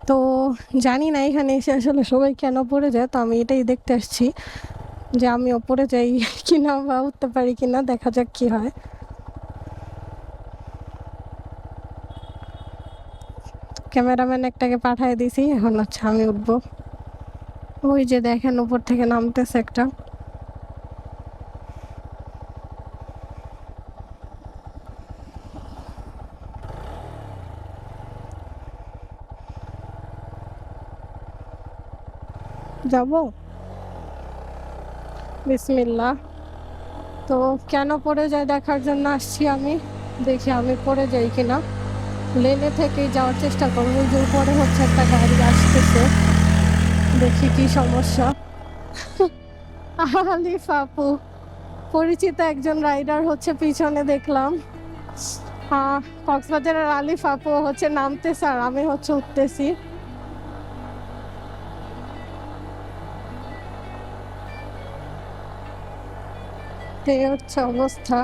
তো জানি না এখানে এসে আসলে সবাই কেন পড়ে যায়, তো আমি এটাই দেখতে আসছি যে আমিও পড়ে যাই কিনা বা উঠতে পারি কিনা, দেখা যাক কি হয়। ক্যামেরাম্যান একটাকে পাঠিয়ে দিয়েছি, এখন হচ্ছে আমি উঠবো। ওই যে দেখেন উপর থেকে নামতেছে একটা। যাব, বিসমিল্লাহ। তো কেন পড়ে যায় দেখার জন্য আসছি আমি, দেখি আমি পড়ে যাই কিনা। লেনে থেকেই যাওয়ার চেষ্টা করবো, যে উপরে হচ্ছে একটা গাড়ি আসতেছে, দেখি কি সমস্যা। আলিফ আপু, পরিচিত একজন রাইডার হচ্ছে পিছনে দেখলাম। কক্সবাজারের আলিফ আপু হচ্ছে নামতেছে আর আমি হচ্ছে উঠতেছি। এই হচ্ছে অবস্থা।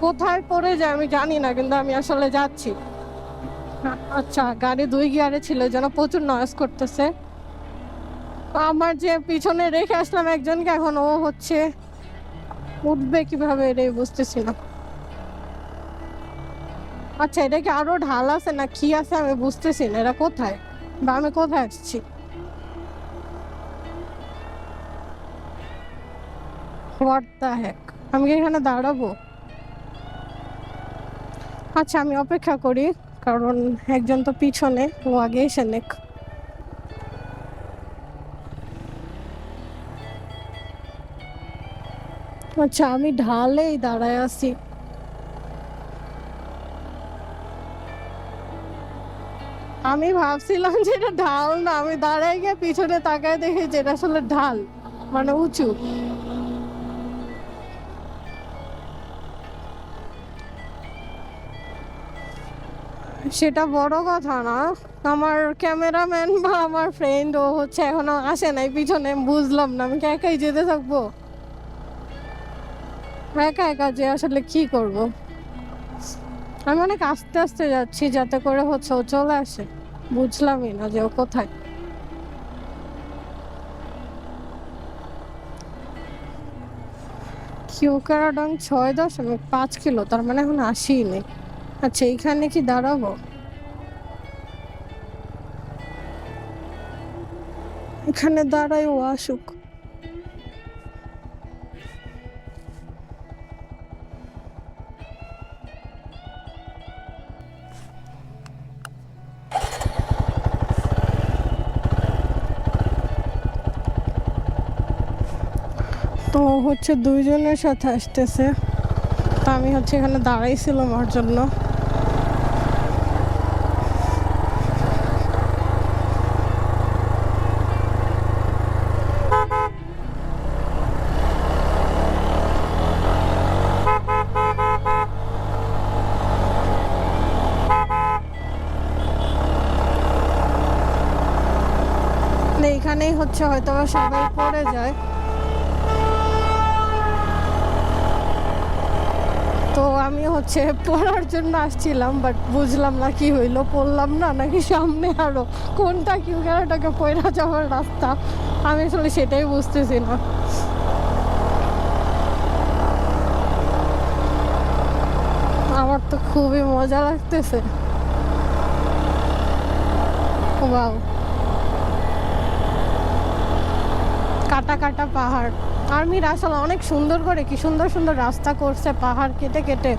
কোথায় পড়ে যায় আমি জানি না, কিন্তু আমি আসলে যাচ্ছি। আচ্ছা, গাড়ি 2 গিয়ারে ছিল, যেন প্রচুর নয়েজ করতেছে। আমার যে পিছনে রেখে আসলাম একজনকে, এখন ও হচ্ছে উঠবে কিভাবে এটাই বুঝতেছি না। আচ্ছা, এটা কি আরো ঢাল আছে না কি আছে আমি বুঝতেছি না, এটা কোথায় বা আমি কোথায় আসছি। হোয়াট দ্য হেক, আমি কি এখানে দাঁড়াবো? আচ্ছা, আমি অপেক্ষা করি, কারণ একজন তো পিছনে, ও আগে এসে নেক। আচ্ছা, আমি ঢালেই দাঁড়ায় আছি। আমি ভাবছিলাম যে এটা ঢাল না, আমি দাঁড়ায় গিয়ে পিছনে তাকায় দেখি যেটা আসলে ঢাল, মানে উঁচু। সেটা বড় কথা না, আমার ক্যামেরাম্যান বা আমার ফ্রেন্ড ও হচ্ছে এখনো আসে নাই পিছনে, বুঝলাম না আমি কি একাই যেতে থাকবো? একা একা যে আসলে কি করব। আমি অনেক আস্তে আস্তে যাচ্ছি যাতে করে হচ্ছে ও চলে আসে, বুঝলামই না যে ও কোথায়। কিউকারাডং 6.5 কিলো, তার মানে এখন আসেই নেই। আচ্ছা, এইখানে কি দাঁড়াবো? এখানে দাঁড়াই, ও আসুক। তো হচ্ছে 2 জনের সাথে আসতেছে, তা আমি হচ্ছে এখানে দাঁড়াইছিলাম ওর জন্য। এইখানেই হচ্ছে হয়তো সবাই পড়ে যায়। তো আমি হচ্ছে পড়ার জন্য আসছিলাম, বাট বুঝলাম না কি হইলো, পড়লাম না নাকি সামনে আরো কোনটা কিউকারাটাকে পড়া যাওয়ার রাস্তা, আমি আসলে সেটাই বুঝতেছি না। আমার তো খুবই মজা লাগতেছে। ওয়াও, কাটা কাটা পাহাড়। আর্মিরা আসলে অনেক সুন্দর করে, কি সুন্দর সুন্দর রাস্তা করছে পাহাড় কেটে কেটে,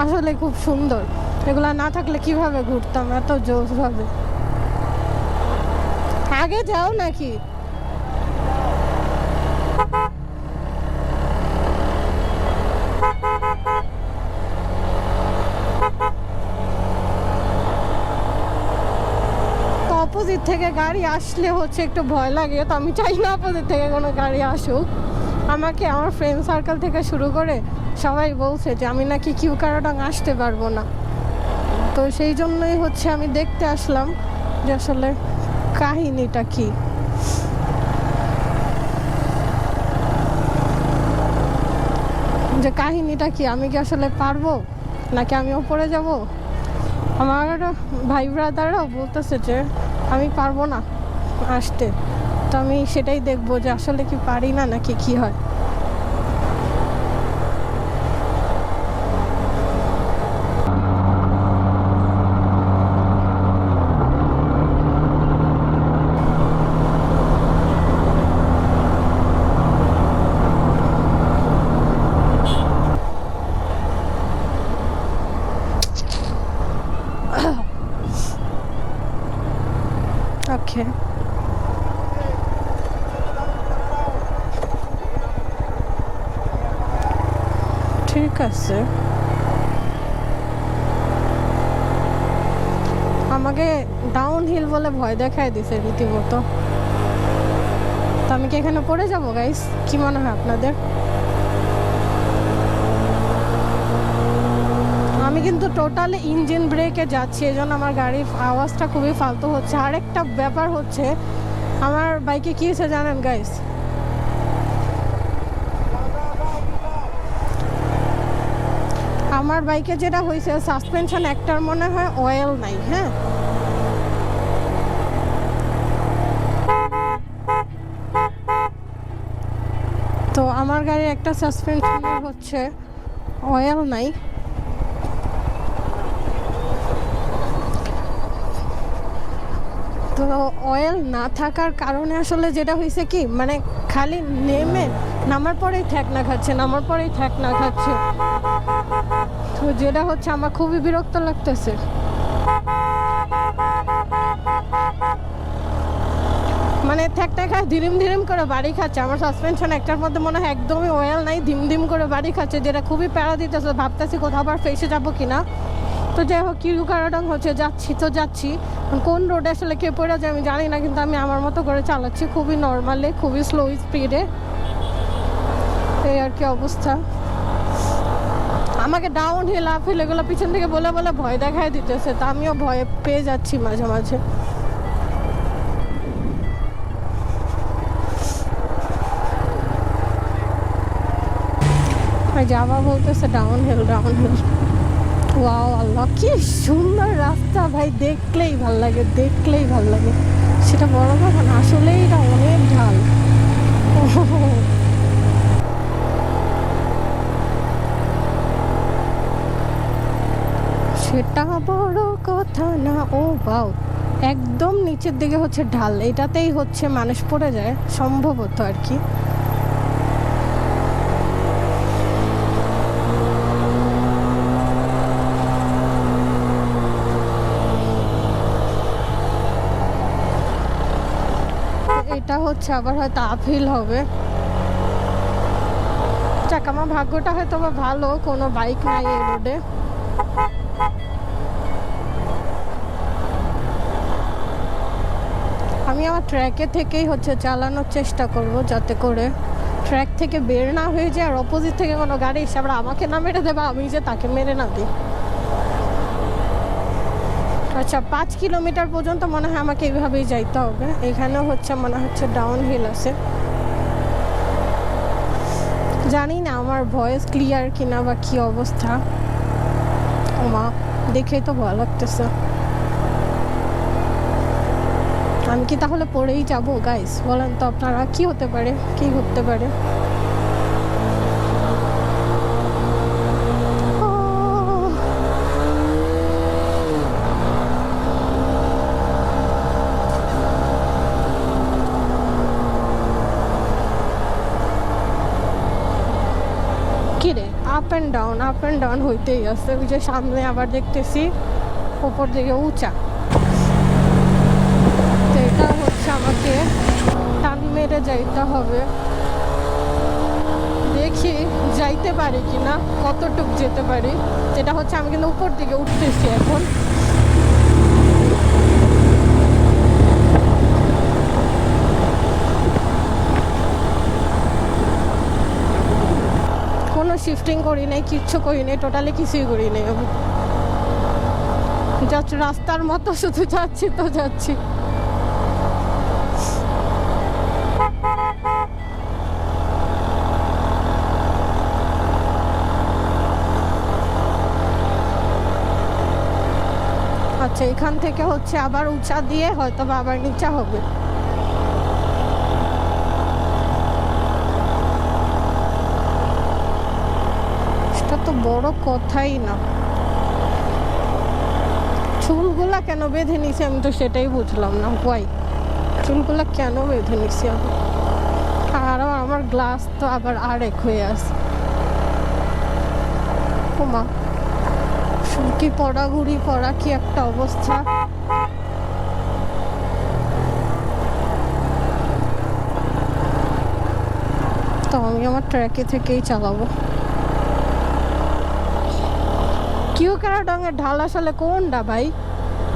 আসলে খুব সুন্দর। এগুলা না থাকলে কিভাবে ঘুরতাম এত জোশ ভাবে। আগে যাও নাকি? তো অপোজিট থেকে গাড়ি আসলে হচ্ছে একটু ভয় লাগে, তো আমি চাই না অপোজিট থেকে কোনো গাড়ি আসুক। আমাকে আমার ফ্রেন্ড সার্কেল থেকে শুরু করে সবাই বলছে যে আমি নাকি কিউকারাডং আসতে পারবো না। তো সেই জন্যই হচ্ছে আমি দেখতে আসলাম যে আসলে কাহিনীটা কি। যে কাহিনীটা কি, আমি কি আসলে পারবো নাকি আমিও পড়ে যাব। আমার ভাই ব্রাদাররাও বলতেছে যে আমি পারবো না আসতে, তো আমি সেটাই দেখবো যে আসলে কি পারি না নাকি কি হয়। ওকে, ঠিক আছে। আমাকে ডাউন হিল বলে ভয় দেখায় দিছে রীতিমতো। তো আমি কি এখানে পড়ে যাবো গাইস? কি মনে হয় আপনাদের? আমি কিন্তু টোটালি ইঞ্জিন ব্রেকে যাচ্ছি, এই জন্য আমার গাড়ির আওয়াজটা খুবই ফালতু হচ্ছে। আরেকটা ব্যাপার হচ্ছে, আমার বাইকে কি হয়েছে জানেন গাইস? আমার বাইকে যেটা হয়েছে, সাসপেনশন একটার মনে হয় অয়েল নাই। হ্যাঁ, তো আমার গাড়ির একটা সাসপেনশনের হচ্ছে অয়েল নাই। তো অয়েল না থাকার কারণে আসলে যেটা হয়েছে কি, মানে খালি নামার পরেই ঠেকনা খাচ্ছে, নামার পরেই ঠেকনা খাচ্ছে। তো যেটা হচ্ছে আমার খুবই বিরক্ত লাগতেছে। মানে ঠেকনা খায়, ধিরিম ধিরিম করে বাড়ি খাচ্ছে। আমার সাসপেনশন একটার মধ্যে মনে হয় একদমই অয়েল নাই, ধিম ধিম করে বাড়ি খাচ্ছে, যেটা খুবই প্যারা দিতেছে। ভাবতেছি কোথাও আবার ফেসে যাবো কিনা। তো যাই হোক, কিরু কারাডং হচ্ছে, যাচ্ছি তো যাচ্ছি। কোন রোডে আসলে কে পড়ে যায় আমি জানি না, কিন্তু আমি আমার মতো করে চালাচ্ছি, খুবই নর্মালি, খুবই স্লো স্পিডে। এই আর কি অবস্থা। আমাকে ডাউন হিল আপ হিল এগুলো পিছন থেকে বলে বলে ভয় দেখায় দিতেছে, তা আমিও ভয়ে পেয়ে যাচ্ছি মাঝে মাঝে। যাওয়া বলতেছে down hill, down hill. Wow আল্লাহ, কি সুন্দর রাস্তা ভাই, দেখলেই ভাল লাগে, দেখলেই ভাল লাগে। সেটা বড় কথা না, আসলে এটা অনেক ঢাল। সেটা বড় কথা না। ও বাও, একদম নিচের দিকে হচ্ছে ঢাল, এটাতেই হচ্ছে মানুষ পড়ে যায় সম্ভবত আর কি। এটা হচ্ছে আবার হয়তো আপহিল হবে। যাক, আমার ভাগ্যটা হয়তো বা ভালো, কোনো বাইক নাই এই রোডে। আমি আমার ট্র্যাকে থেকেই হচ্ছে চালানোর চেষ্টা করব, যাতে করে ট্র্যাক থেকে বের না হয়ে যায়, আর অপোজিট থেকে কোনো গাড়ি এসে আবার আমাকে না মেরে দেবে, আমি যে তাকে মেরে না দিই। আচ্ছা, 5 কিলোমিটার পর্যন্ত মনে হয় আমাকে এইভাবেই যাইতে হবে। এখানে হচ্ছে মনে হচ্ছে ডাউন হিল আছে। জানি না আমার ভয়েস ক্লিয়ার কিনা বা কি অবস্থা। ও মা, দেখেই তো ভয় লাগতেছে। আমি কি তাহলে পড়েই যাবো গাইস? বলেন তো আপনারা, কি হতে পারে, কি ঘটতে পারে? কিরে, আপ অ্যান্ড ডাউন হইতেই আছে। ওই যে সামনে আবার দেখতেছি উপর দিকে উঁচা, তো এটা হচ্ছে আমাকে টান মেরে যাইতে হবে। দেখি যাইতে পারি কিনা, কতটুক যেতে পারি। যেটা হচ্ছে আমি কিন্তু উপর দিকে উঠতেছি এখন। কোনো শিফটিং করি নাই, কিচ্ছু করি নাই, টোটালি কিছুই করি নাই। আমি জাস্ট রাস্তার মতো শুধু যাচ্ছি তো যাচ্ছি। আচ্ছা, এখান থেকে হচ্ছে আবার উঁচা দিয়ে হয়তো বা আবার নিচা হবে। সেটা তো বড় কথাই না। চুলগুলা কেন বেঁধে নিছি আমি তো সেটাই বুঝলাম না। ওয়াই চুলগুলা কেন বেঁধে নিছি আমি? আর আমার গ্লাস তো আবার আরেক হয়ে আছে। ওমা, কি পড়াঘুড়ি পড়া, কি একটা অবস্থা। তো আমি আমার ট্র্যাকে থেকেই চালাবো। কিউ ক্যারাডঙের ঢাল আসলে কোনটা ভাই?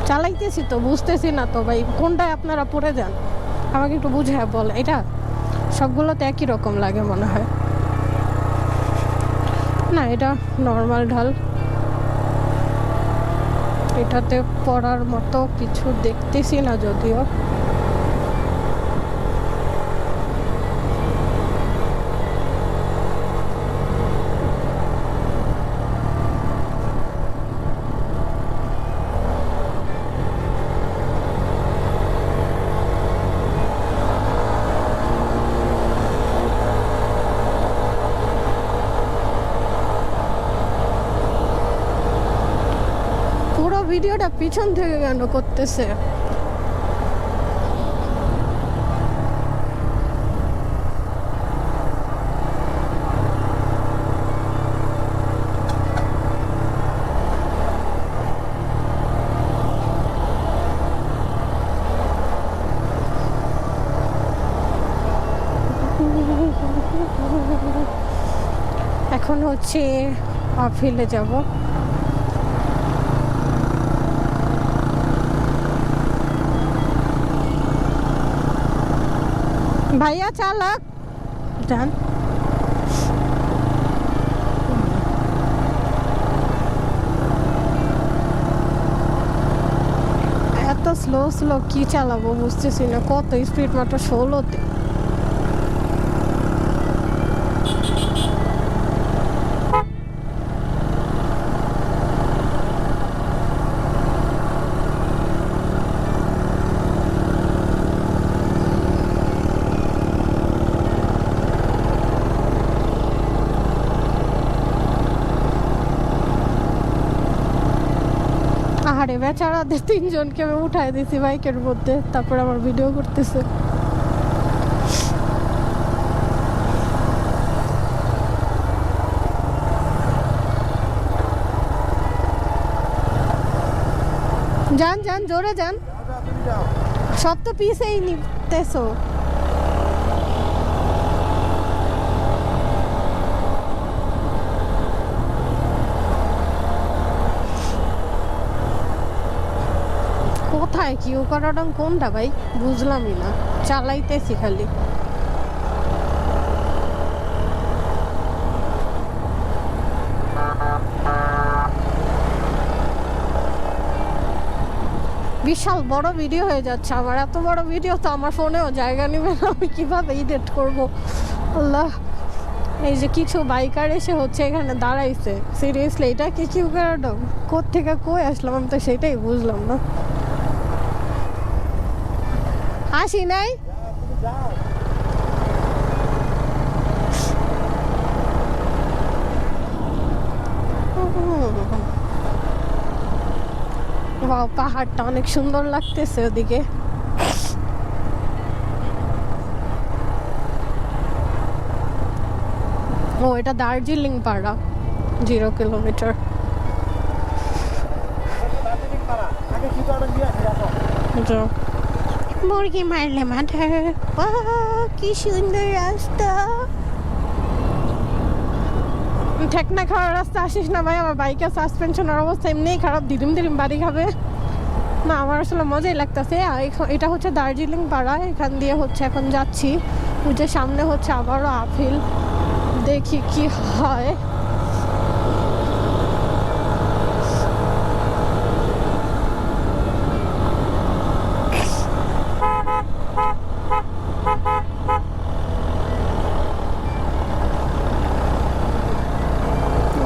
চালাইতেছি তো, বুঝতেছি না তো ভাই, কোনটায় আপনারা পড়ে যান আমাকে একটু বুঝে বল। এটা সবগুলোতে একই রকম লাগে মনে হয়। না, এটা নর্মাল ঢাল, এটাতে পড়ার মতো কিছু দেখতেছি না যদিও। পুরো ভিডিওটা পিছন থেকে কেন করতেছে? এখন হচ্ছে আফিলে যাব। ভাইয়া চালাক যান। এত স্লো স্লো কি চালাবো বুঝতেছি না। কত স্পিড? মাত্র 16-তে। আরে বেচারাদের 3 জনকে আমি উঠাই দিছি বাইকের মধ্যে, তারপর আমার ভিডিও করতেছে। যান যান, জোরে যান। সব তো পিছেই নিতেছো। কোথায় কিউ করাডং কোনটা ভাই? বুঝলামই না, চালাইতেছি খালি। বিশাল বড় ভিডিও হয়ে যাচ্ছে আমার। এত বড় ভিডিও তো আমার ফোনেও জায়গা নেবে না। আমি কিভাবে এডিট করব আল্লাহ। এই যে কিছু বাইকার এসে হচ্ছে এখানে দাঁড়াইছে, সিরিয়াসলি এটা কি কিউ করাডং? কোত্থেকে কই আসলাম আমি তো সেটাই বুঝলাম না। আসি নাই। ওয়াও, পাহাড়টা অনেক সুন্দর লাগতেছে ওদিকে। ও, এটা দার্জিলিং পাড়া, 0 কিলোমিটার। মুরগি মারলে মাঠে, কি সুন্দর রাস্তা। ঠেকনা খাওয়ার রাস্তা আসিস না ভাই, আমার বাইকের সাসপেনশনের অবস্থা এমনিই খারাপ, দিদিম দিদিম বাড়ি খাবে না। আমার আসলে মজাই লাগতেছে। এটা হচ্ছে দার্জিলিং পাড়া, এখান দিয়ে হচ্ছে এখন যাচ্ছি। ওই যে সামনে হচ্ছে আবারও আফিল, দেখি কি হয়।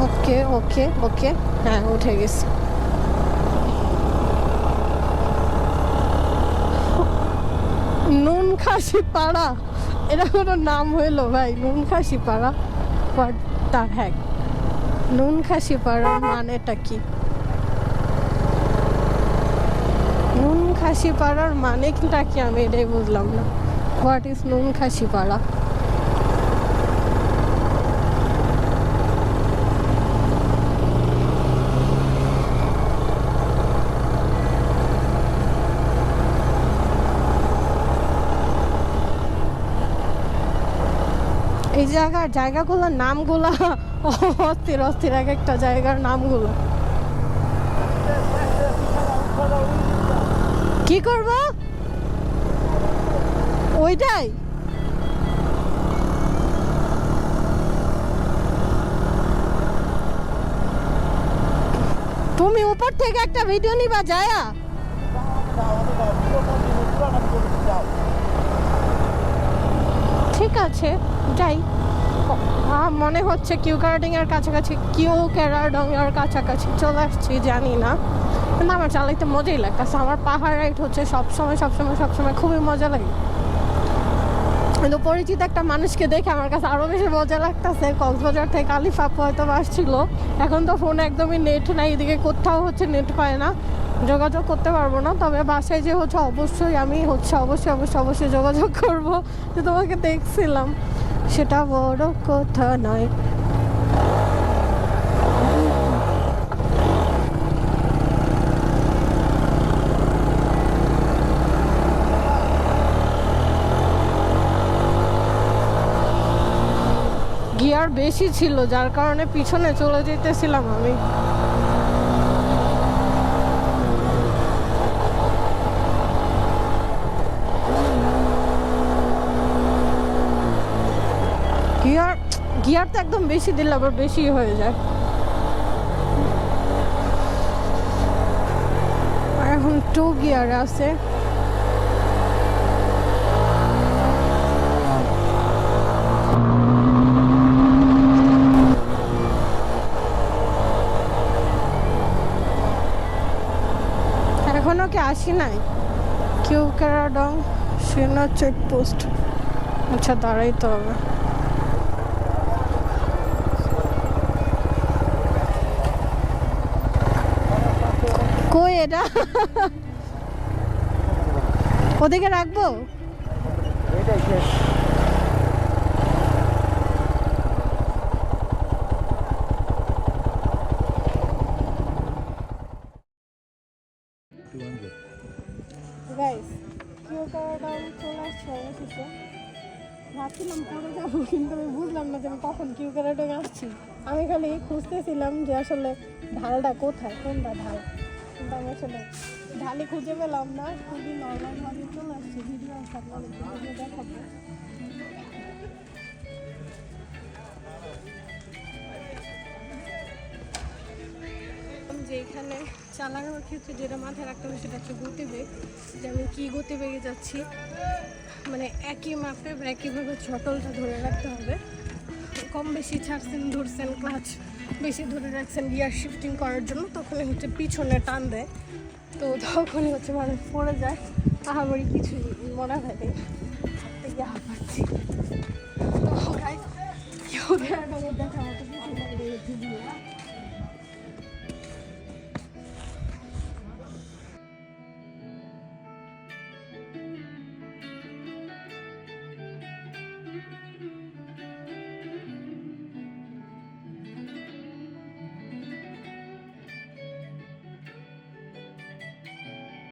ওকে ওকে ওকে, হ্যাঁ উঠে গেছি। খাসি পাড়া, এটা কোনো নাম হইলো ভাই? নুন খাসি পাড়া, হোয়াট দ্য হেক? নুন খাসি পাড়ার মানেটা কি? নুন খাসি পাড়ার মানেটা কি আমি এটাই বুঝলাম না। হোয়াট ইজ নুন খাসি পাড়া? এই জায়গাগুলোর নামগুলা অস্থির অস্থির, এক একটা জায়গার নামগুলো। কি করব ওইটাই? তুমি উপর থেকে একটা ভিডিও নিবা যায়া? ঠিক আছে যাই। মনে হচ্ছে কিউকারাডিং এর কাছাকাছি, কিউকারাডং এর কাছাকাছি চলে আসছি, জানি না, কিন্তু আমার চালাইতে মজাই লাগতেছে। আমার পাহাড় রাইড হচ্ছে সবসময় খুবই মজা লাগে, কিন্তু পরিচিত একটা মানুষকে দেখে আমার কাছে আরো বেশি মজা লাগতেছে। কক্সবাজার থেকে আলিফ আপু হয়তো আসছিল, এখন তো ফোনে একদমই নেট নাই, এদিকে কোথাও হচ্ছে নেট পায় না, যোগাযোগ করতে পারবো না। তবে বাসায় যে হচ্ছে অবশ্যই আমি হচ্ছে অবশ্যই যোগাযোগ করব, যে তোমাকে দেখছিলাম, সেটা বড় কথা নয়। গিয়ার বেশি ছিল যার কারণে পিছনে চলে যেতেছিলাম আমি। গিয়ার তো একদম বেশি দিলে আবার বেশি হয়ে যায়। এখন 2 গিয়ার আছে। এখনো কি আসি নাই কিউকারাডং সেনা চেকপোস্ট। আচ্ছা দাঁড়াইতে হবে। কই এটা? ওদিকে রাখবো? ভাবছিলাম পরে যাবো, কিন্তু আমি বুঝলাম না যে আমি কখন কিউকারাডং আসছি। আমি খালি খুঁজতেছিলাম যে আসলে ঢালটা কোথায়, কোনটা ঢাল, কিন্তু আমি আসলে ঢালি খুঁজে পেলাম না। খুবই নর্মালভাবে চলে আসছি। ভিডিও দেখাবো। যে এখানে চালানোর ক্ষেত্রে যেটা মাথায় রাখতে হবে সেটা হচ্ছে গতিবেগ, যে আমি কী গতিবেগে যাচ্ছি, মানে একই মাপে বা একইভাবে ছটলটা ধরে রাখতে হবে। কম বেশি ছাড়ছেন, ধরছেন, ক্লাচ বেশি ধরে রাখছেন গিয়ার শিফটিং করার জন্য, তখনই হচ্ছে পিছনে টান দেয়, তো তখনই হচ্ছে মানুষ পড়ে যায়। আহামরি কিছু মনে হয় গিয়ে হাঁপাচ্ছি। তো দেখা মতো